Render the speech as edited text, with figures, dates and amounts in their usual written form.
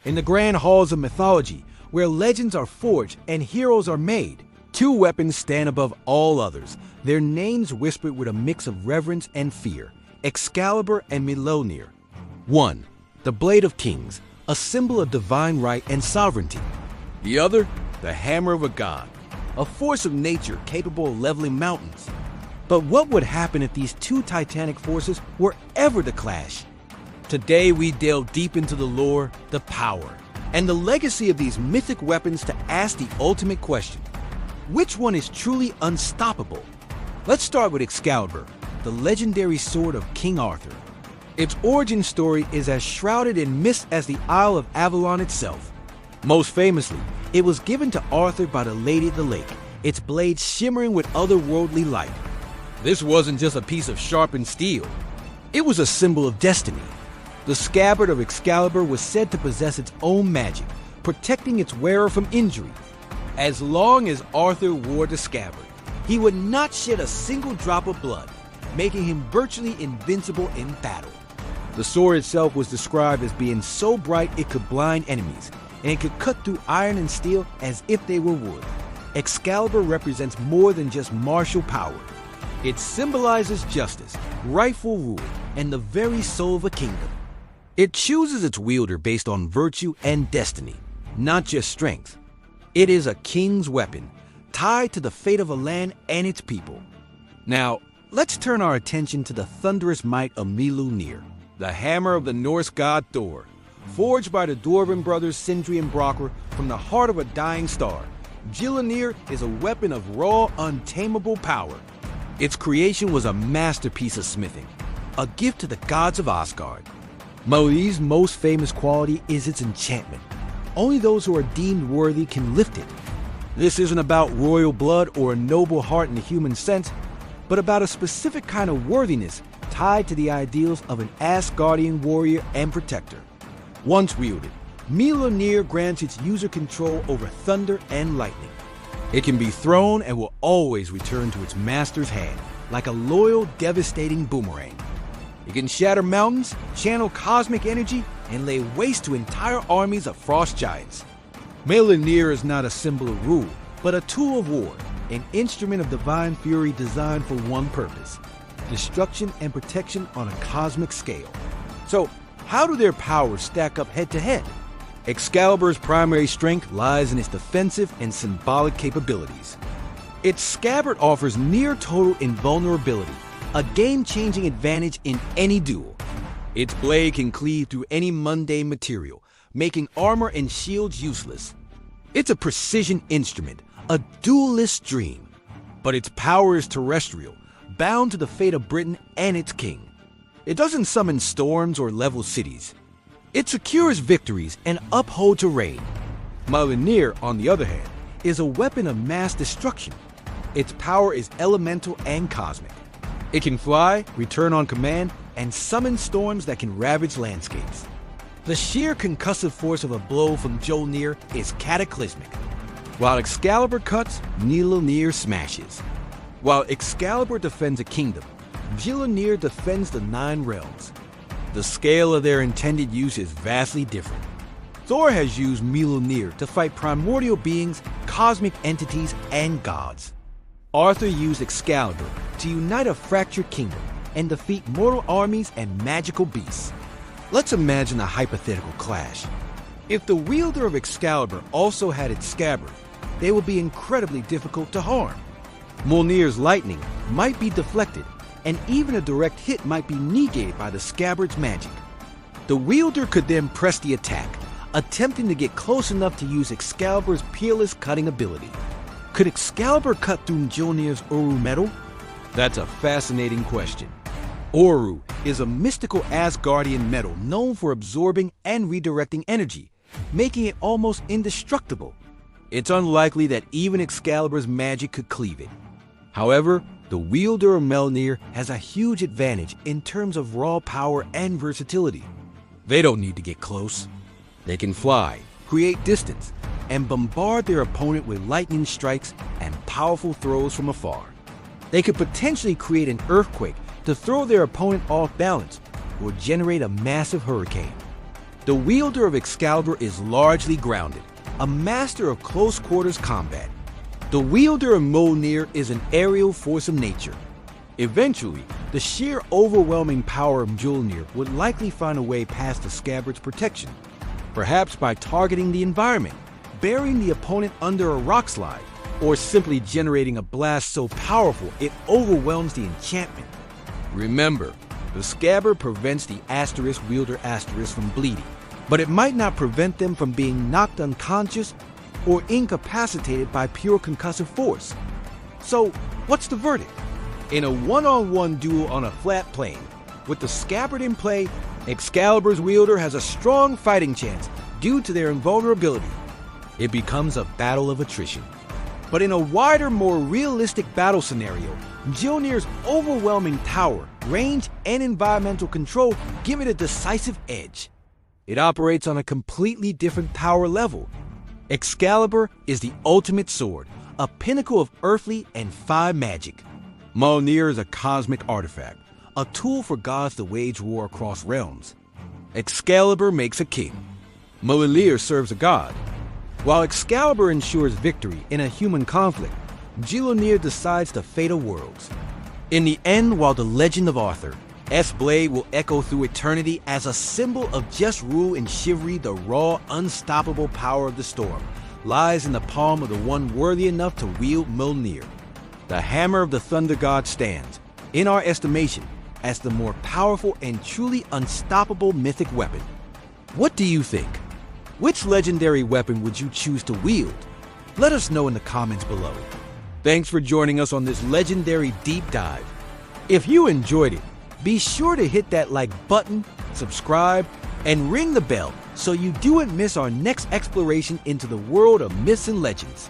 In the grand halls of mythology, where legends are forged and heroes are made, two weapons stand above all others, their names whispered with a mix of reverence and fear: Excalibur and Mjölnir. 1. The Blade of Kings, a symbol of divine right and sovereignty. The other, the Hammer of a God, a force of nature capable of leveling mountains. But what would happen if these two titanic forces were ever to clash? Today we delve deep into the lore, the power, and the legacy of these mythic weapons to ask the ultimate question: which one is truly unstoppable? Let's start with Excalibur, the legendary sword of King Arthur. Its origin story is as shrouded in mist as the Isle of Avalon itself. Most famously, it was given to Arthur by the Lady of the Lake, its blade shimmering with otherworldly light. This wasn't just a piece of sharpened steel. It was a symbol of destiny. The scabbard of Excalibur was said to possess its own magic, protecting its wearer from injury. As long as Arthur wore the scabbard, he would not shed a single drop of blood, making him virtually invincible in battle. The sword itself was described as being so bright it could blind enemies, and it could cut through iron and steel as if they were wood. Excalibur represents more than just martial power. It symbolizes justice, rightful rule, and the very soul of a kingdom. It chooses its wielder based on virtue and destiny, not just strength. It is a king's weapon, tied to the fate of a land and its people. Now, let's turn our attention to the thunderous might of Mjolnir, the hammer of the Norse god Thor. Forged by the dwarven brothers Sindri and Brokkr from the heart of a dying star, Mjolnir is a weapon of raw, untamable power. Its creation was a masterpiece of smithing, a gift to the gods of Asgard. Mjolnir's most famous quality is its enchantment. Only those who are deemed worthy can lift it. This isn't about royal blood or a noble heart in the human sense, but about a specific kind of worthiness tied to the ideals of an Asgardian warrior and protector. Once wielded, Mjolnir grants its user control over thunder and lightning. It can be thrown and will always return to its master's hand, like a loyal, devastating boomerang. It can shatter mountains, channel cosmic energy, and lay waste to entire armies of frost giants. Mjolnir is not a symbol of rule, but a tool of war, an instrument of divine fury designed for one purpose: destruction and protection on a cosmic scale. So, how do their powers stack up head to head? Excalibur's primary strength lies in its defensive and symbolic capabilities. Its scabbard offers near total invulnerability, a game-changing advantage in any duel. Its blade can cleave through any mundane material, making armor and shields useless. It's a precision instrument, a duelist's dream. But its power is terrestrial, bound to the fate of Britain and its king. It doesn't summon storms or level cities. It secures victories and upholds a reign. Mjolnir, on the other hand, is a weapon of mass destruction. Its power is elemental and cosmic. It can fly, return on command, and summon storms that can ravage landscapes. The sheer concussive force of a blow from Mjolnir is cataclysmic. While Excalibur cuts, Mjolnir smashes. While Excalibur defends a kingdom, Mjolnir defends the 9 realms. The scale of their intended use is vastly different. Thor has used Mjolnir to fight primordial beings, cosmic entities, and gods. Arthur used Excalibur to unite a fractured kingdom and defeat mortal armies and magical beasts. Let's imagine a hypothetical clash. If the wielder of Excalibur also had its scabbard, they would be incredibly difficult to harm. Mjolnir's lightning might be deflected, and even a direct hit might be negated by the scabbard's magic. The wielder could then press the attack, attempting to get close enough to use Excalibur's peerless cutting ability. Could Excalibur cut through Mjolnir's Uru metal? That's a fascinating question. Uru is a mystical Asgardian metal known for absorbing and redirecting energy, making it almost indestructible. It's unlikely that even Excalibur's magic could cleave it. However, the wielder of Mjolnir has a huge advantage in terms of raw power and versatility. They don't need to get close. They can fly, create distance, and bombard their opponent with lightning strikes and powerful throws from afar. They could potentially create an earthquake to throw their opponent off balance or generate a massive hurricane. The wielder of Excalibur is largely grounded, a master of close-quarters combat. The wielder of Mjolnir is an aerial force of nature. Eventually, the sheer overwhelming power of Mjolnir would likely find a way past the scabbard's protection, perhaps by targeting the environment, burying the opponent under a rock slide, or simply generating a blast so powerful it overwhelms the enchantment. Remember, the scabbard prevents the asterisk wielder asterisk from bleeding, but it might not prevent them from being knocked unconscious or incapacitated by pure concussive force. So, what's the verdict? In a one-on-one duel on a flat plane, with the scabbard in play, Excalibur's wielder has a strong fighting chance due to their invulnerability. It becomes a battle of attrition. But in a wider, more realistic battle scenario, Mjolnir's overwhelming power, range, and environmental control give it a decisive edge. It operates on a completely different power level. Excalibur is the ultimate sword, a pinnacle of earthly and fire magic. Mjolnir is a cosmic artifact, a tool for gods to wage war across realms. Excalibur makes a king. Mjolnir serves a god. While Excalibur ensures victory in a human conflict, Mjolnir decides the fate of worlds. In the end, while the legend of Arthur, S-Blade will echo through eternity as a symbol of just rule and chivalry, the raw, unstoppable power of the storm lies in the palm of the one worthy enough to wield Mjolnir. The hammer of the thunder god stands, in our estimation, as the more powerful and truly unstoppable mythic weapon. What do you think? Which legendary weapon would you choose to wield? Let us know in the comments below. Thanks for joining us on this legendary deep dive. If you enjoyed it, be sure to hit that like button, subscribe, and ring the bell so you don't miss our next exploration into the world of myths and legends.